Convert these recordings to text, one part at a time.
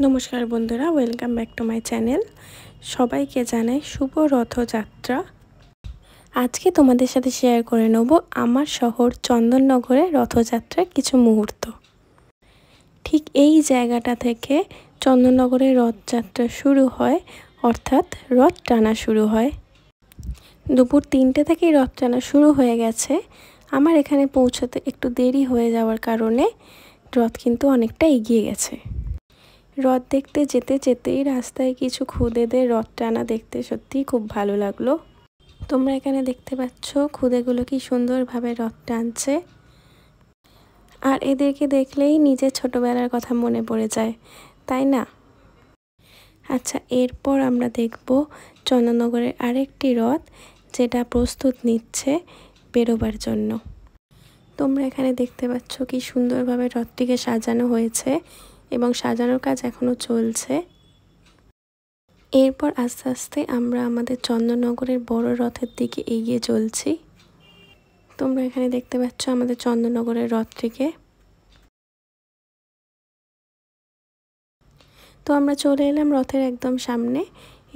নমস্কার বন্ধুরা, welcome back to my channel. সবাইকে জানাই শুভ রথযাত্রা। আজকে তোমাদের সাথে শেয়ার করে নেব আমার শহর চন্দননগরের রথযাত্রার কিছু মুহূর্ত। ঠিক এই জায়গাটা থেকে চন্দননগরের রথযাত্রা শুরু হয়, অর্থাৎ রথ টানা শুরু হয়। দুপুর 3টে থেকেই রথ টানা শুরু হয়ে গেছে। আমার এখানে পৌঁছতে একটু দেরি হয়ে যাওয়ার কারণে রথ কিন্তু অনেকটা এগিয়ে গেছে। রথ দেখতে যেতে যেতেই রাস্তায় কিছু খুদেদের রথ টানা দেখতে সত্যিই খুব ভালো লাগলো। তোমরা এখানে দেখতে পাচ্ছ খুদেগুলো কি সুন্দরভাবে রথ টানছে, আর এদেরকে দেখলেই নিজের ছোটবেলার কথা মনে পড়ে যায়, তাই না? আচ্ছা, এরপর আমরা দেখব চন্দননগরের আরেকটি রথ, যেটা প্রস্তুত নিচ্ছে বেরোবার জন্য। তোমরা এখানে দেখতে পাচ্ছ কি সুন্দরভাবে রথটিকে সাজানো হয়েছে এবং সাজানোর কাজ এখনো চলছে। এরপর আস্তে আস্তে আমরা আমাদের চন্দননগরের বড় রথের দিকে এগিয়ে চলছি। তোমরা এখানে দেখতে পাচ্ছ আমাদের চন্দননগরের রথটিকে। তো আমরা চলে এলাম রথের একদম সামনে।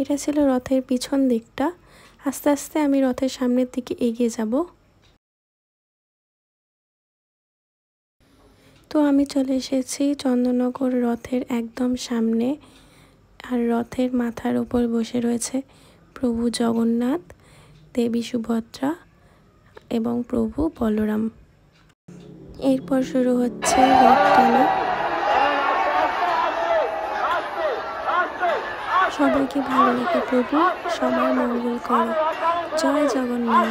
এটা ছিল রথের পিছন দিকটা। আস্তে আস্তে আমি রথের সামনের দিকে এগিয়ে যাব। তো আমি চলে এসেছি চন্দননগর রথের একদম সামনে। আর রথের মাথার উপর বসে রয়েছে প্রভু জগন্নাথ, দেবী সুভদ্রা এবং প্রভু বলরাম। এরপর শুরু হচ্ছে রথ টানা। সবাইকে ভালো রেখে প্রভু সবার মঙ্গল করো। জয় জগন্নাথ।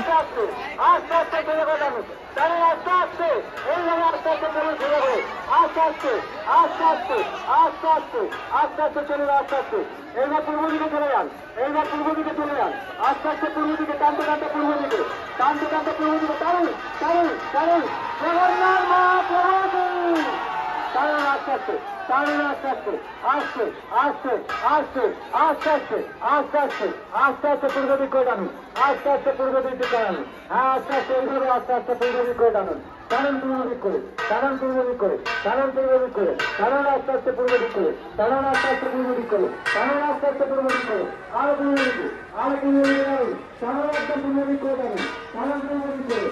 এইবার পূর্ব দিকে চলে যান, এইবার পূর্ব দিকে চলে যান, আস্তে আস্তে পূর্ব দিকে টানতে টানতে পূর্ব দিকে, টানতে টানতে পূর্ব দিকে, টানুন টানুন টানুন, জগন্নাথ মহাপ্রভু টানুন, আস্তে আস্তে টানুন, আস্তে আস্তে আস্তে আস্তে আস্তে আস্তে আস্তে আস্তে আস্তে আস্তে আস্তে পূর্ব দিক করে টানুন, আস্তে আস্তে পূর্ব দিক দিয়ে টানুন, হ্যাঁ আস্তে আস্তে এইভাবে আস্তে আস্তে পূর্ব দিক করে টানুন, টানুন পূর্ব দিক করে, টানুন পূর্ব দিক করে, টানুন পূর্ব দিক করে, টানুন আস্তে আস্তে পূর্ব দিক করে, টানুন আস্তে আস্তে পূর্ব দিক করে, টানুন আস্তে আস্তে পূর্ব দিক করে, আরো পূর্ব দিকে, আরো পূর্ব দিকে টানুন, টানুন একদম পূর্ব দিক করে টানুন, টানুন পূর্ব দিক করে,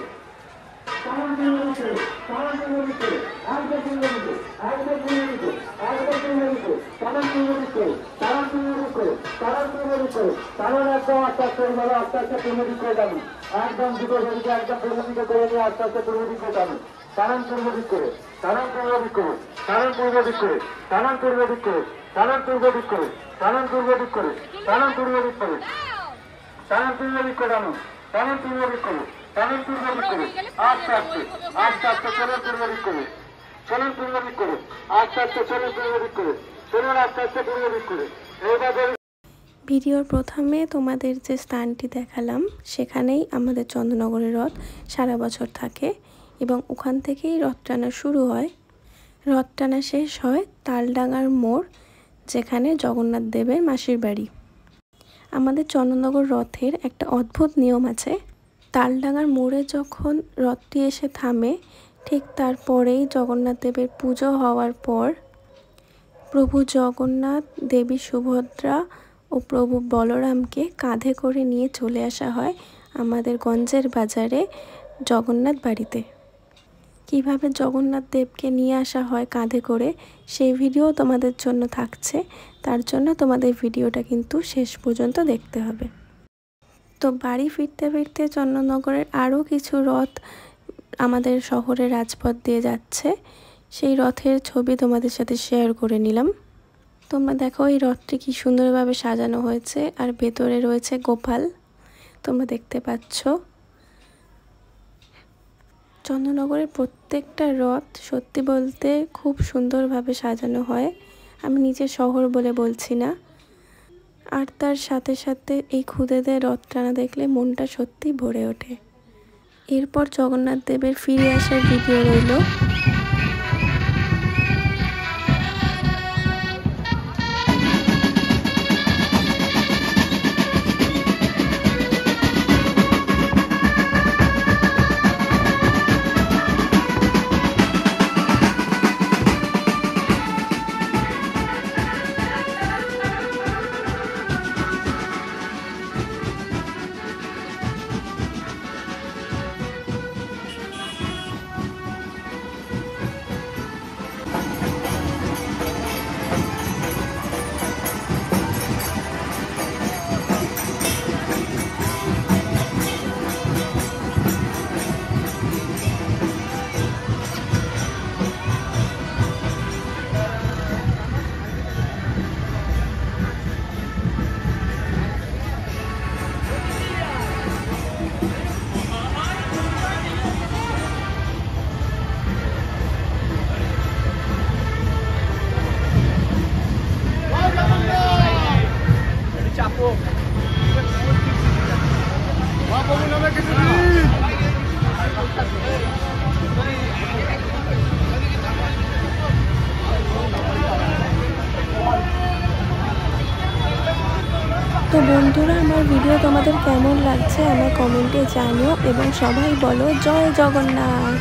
টানুন পূর্ব দিক করে, টানুন পূর্ব দিক করে, একদম পূর্ব দিকে, একদম পূর্ব দিকে, একদম পূর্ব দিকে, টানুন পূর্ব দিক করে, টানুন পূর্ব দিক করে, টানুন পূর্ব দিক করে, টানুন একদম আস্তে আস্তে এইভাবে আস্তে আস্তে পূর্ব দিক করে টানুন, একদম দুটো দিকে একদম পূর্ব দিকে করে নিয়ে আস্তে আস্তে পূর্ব দিক করে টানুন, টানুন পূর্ব দিক করে, টানুন পূর্ব দিক করে, টানুন পূর্ব দিক করে, টানুন পূর্ব দিক করে, টানুন পূর্ব দিক করে, টানুন পূর্ব দিক করে, টানুন পূর্ব দিক করে, টানুন পূর্ব দিক করে, টানুন টানুন পূর্ব দিক করে, টানুন পূর্ব দিক করে, আস্তে আস্তে আস্তে আস্তে চলুন পূর্ব দিক করে, চলুন পূর্ব দিক করে, আস্তে আস্তে চলুন পূর্ব দিক করে, চলুন আস্তে আস্তে পূর্ব দিক করে। এইভাবে ভিডিওর প্রথমে তোমাদের যে স্থানটি দেখালাম, সেখানেই আমাদের চন্দননগরের রথ সারা বছর থাকে এবং ওখান থেকেই রথ টানা শুরু হয়। রথ টানা শেষ হয় তালডাঙ্গার মোড়, যেখানে জগন্নাথ দেবের মাসির বাড়ি। আমাদের চন্দননগর রথের একটা অদ্ভুত নিয়ম আছে। তালডাঙ্গার মোড়ে যখন রথটি এসে থামে, ঠিক তারপরেই জগন্নাথ দেবের পুজো হওয়ার পর প্রভু জগন্নাথ, দেবী সুভদ্রা ও প্রভু বলরামকে কাঁধে করে নিয়ে চলে আসা হয় আমাদের গঞ্জের বাজারে জগন্নাথ বাড়িতে। কিভাবে জগন্নাথ দেবকে নিয়ে আসা হয় কাঁধে করে, সেই ভিডিও তোমাদের জন্য থাকছে। তার জন্য তোমাদের ভিডিওটা কিন্তু শেষ পর্যন্ত দেখতে হবে। তো বাড়ি ফিরতে ফিরতে চন্দননগরের আরও কিছু রথ আমাদের শহরের রাজপথ দিয়ে যাচ্ছে। সেই রথের ছবি তোমাদের সাথে শেয়ার করে নিলাম। তোমরা দেখো এই রথটি কি সুন্দরভাবে সাজানো হয়েছে, আর ভেতরে রয়েছে গোপাল, তোমরা দেখতে পাচ্ছ। চন্দননগরের প্রত্যেকটা রথ সত্যি বলতে খুব সুন্দরভাবে সাজানো হয়। আমি নিজের শহর বলে বলছি না। আর তার সাথে সাথে এই খুদেদের রথ টানা দেখলে মনটা সত্যি ভরে ওঠে। এরপর জগন্নাথ দেবের ফিরে আসার ভিডিও রইল। তো বন্ধুরা, আমার ভিডিও তোমাদের কেমন লাগছে আমার কমেন্টে জানিও এবং সবাই বলো জয় জগন্নাথ।